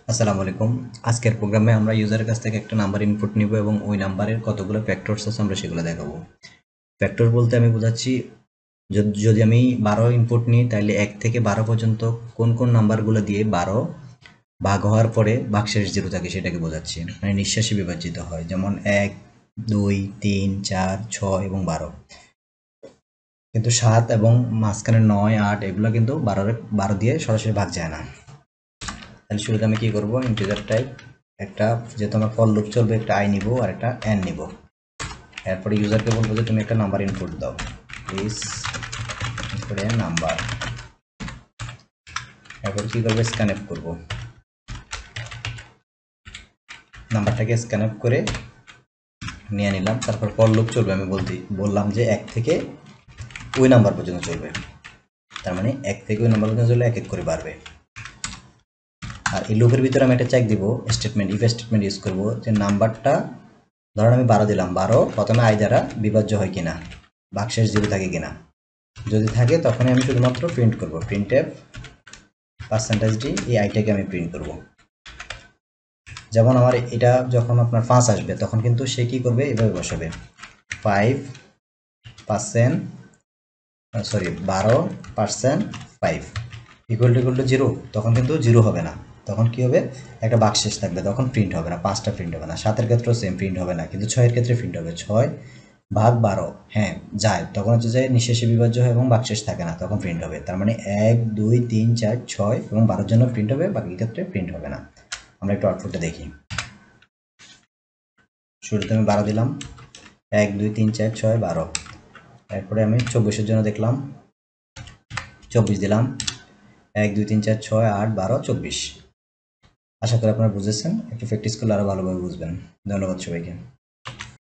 আসসালামু আলাইকুম। আজকের প্রোগ্রামে আমরা ইউজারের কাছ থেকে একটা নাম্বার ইনপুট নিব এবং ওই নাম্বারের কতগুলো ফ্যাক্টরস আছে আমরা সেগুলো দেখাবো। ফ্যাক্টর বলতে আমি বোঝাচ্ছি যদি আমি 12 ইনপুট নিই তাহলে 1 থেকে 12 পর্যন্ত কোন কোন নাম্বারগুলো দিয়ে 12 ভাগ হওয়ার পরে ভাগশেষ 0 থাকে সেটাকে বোঝাচ্ছি। মানে নিঃশ্বাসে বিভাজিত হয়, যেমন 1, 2, 3, 4, 6 এবং 12। কিন্তু 7 এবং মাঝখানে 9, 8 এগুলো কিন্তু 12 দিয়ে সরাসরি ভাগ যায় না। তাহলে শুরুতে আমি কি করব, ইন্টিজার টাইপ একটা, যেহেতু আমার ফর লুপ চলবে, একটা আই নিব আর একটা এন নিব। এরপরে ইউজারকে বলবো যে তুমি একটা নাম্বার ইনপুট দাও, প্লিজ করে নাম্বার। এরপর কি করবো, স্ক্যানএপ করব, নাম্বারটাকে স্ক্যানএপ করে নিয়ে নিলাম। তারপর ফর লুপ চলবে, আমি বললাম যে 1 থেকে ওই নাম্বার পর্যন্ত চলবে, তার মানে 1 থেকে ওই নাম্বার পর্যন্ত চললে এক এক করে বাড়বে। আর এই লুপের ভিতরে আমি একটা চেক দিব, স্টেটমেন্ট, ইফ স্টেটমেন্ট ইউজ করব যে নাম্বারটা, ধরেন আমি 12 দিলাম, 12 প্রথমে আই দ্বারা বিভাজ্য হয় কিনা, ভাগশেষ 0 থাকে কিনা। যদি থাকে তখনই আমি শুধুমাত্র প্রিন্ট করব, প্রিন্টএফ %d, এই আইটাকে আমি প্রিন্ট করব। যেমন আমার এটা যখন আপনার 5 আসবে তখন কিন্তু সে কি করবে, এভাবে বসাবে 5%, সরি 12% 5 ইকুয়াল টু 0। তখন কিন্তু 0 হবে না, তখন কি হবে, একটা বাক্সেস থাকবে, তখন প্রিন্ট হবে না, 5টা প্রিন্ট হবে না। 7-এর ক্ষেত্রেও সেম প্রিন্ট হবে না, কিন্তু 6-এর ক্ষেত্রে প্রিন্ট হবে 6/12। হ্যাঁ যায়, তখন হচ্ছে যে নিঃশেষে বিভাজ্য হয় এবং বাক্সেস থাকে না, তখন প্রিন্ট হবে। তার মানে 1, 2, 3, 4, 6 এবং 12-র জন্য প্রিন্ট হবে, বাকি ক্ষেত্রে প্রিন্ট হবে না। আমরা একটু আউটপুটটা দেখি। শুরুতে আমি 12 দিলাম, 1, 2, 3, 4, 6, 12। এরপরে আমি 24-এর জন্য দেখলাম, 24 দিলাম, 1, 2, 3, 4, 6, 8, 12, 24। আশা করি আপনারা বুঝেছেন, একটু প্র্যাকটিস করলে আরও ভালোভাবে বুঝবেন। ধন্যবাদ সবাইকে।